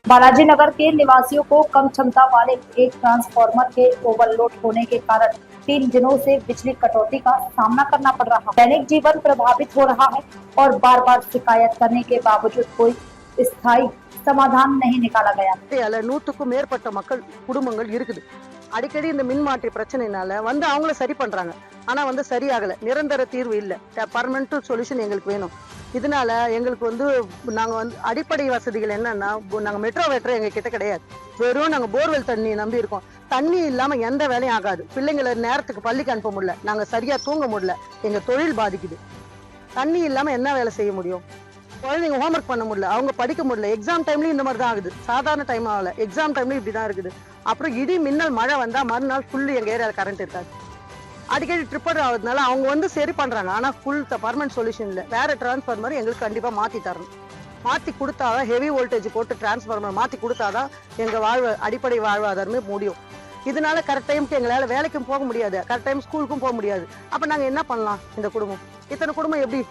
बालाजी नगर के निवासियों को कम क्षमता वाले एक ट्रांसफार्मर के ओवरलोड होने के कारण 3 दिनों से बिजली कटौती का सामना करना पड़ रहा है। दैनिक जीवन प्रभावित हो रहा है और बार बार शिकायत करने के बावजूद कोई स्थायी समाधान नहीं निकाला गया। 100க்கும் மேற்பட்ட மக்கள் குடும்பங்கள் இருக்குது. அடிக்கடி இந்த மின்மாற்றி பிரச்சனைனால அவங்கள சரி பண்றாங்க. ஆனா சரியாகல. நிரந்தர தீர்வு இல்ல. பெர்மனன்ட் சொல்யூஷன் எங்களுக்கு வேணும். இதனால எங்களுக்கு நாங்க அடிப்படை வசதிகள் என்னன்னா, நாங்க மெட்ரோ வெட்ரோ எங்க கிட்ட கிடையாது. வெறும் நாங்க போர்வெல் தண்ணி நம்பி இருக்கோம். தண்ணி இல்லாம எந்த வேலையும் ஆகாது. பிள்ளைங்களை நேரத்துக்கு பள்ளிக்கு அனுப்ப முடியல. நாங்க சரியா தூங்க முடியல. எங்க தொழில் பாதிக்குது. தண்ணி இல்லாம என்ன வேலை செய்ய முடியும்? குழந்தைங்க ஹோம்ஒர்க் பண்ண முடியல, அவங்க படிக்க முடியல. எக்ஸாம் டைம்லயும் இந்த மாதிரி தான் ஆகுது. சாதாரண டைம் ஆகல, எக்ஸாம் டைம்லயும் இப்படிதான் இருக்குது. அப்புறம் இடி மின்னல் மழை வந்தா மறுநாள் ஃபுல்லு எங்க ஏரியாவில் கரண்ட் இருக்காது. அடிக்கடி ட்ரிப்பர் ஆகுதுனால அவங்க சரி பண்றாங்க. ஆனா ஃபுல் பர்மனன்ட் சொல்யூஷன் இல்லை. வேற டிரான்ஸ்ஃபார்மர் எங்களுக்கு கண்டிப்பா மாத்தி தரணும். மாத்தி கொடுத்தாதான், ஹெவி வோல்டேஜ் போட்டு டிரான்ஸ்ஃபார்மர் மாத்தி கொடுத்தாதான் எங்க அடிப்படை வாழ்வாதாரமே முடியும். இதனால கரெக்ட் டைமுக்கு எங்களால வேலைக்கும் போக முடியாது, கரெக்ட் டைம் ஸ்கூலுக்கும் போக முடியாது. அப்ப நாங்க என்ன பண்ணலாம்? இந்த குடும்பம், இத்தனை குடும்பம் எப்படி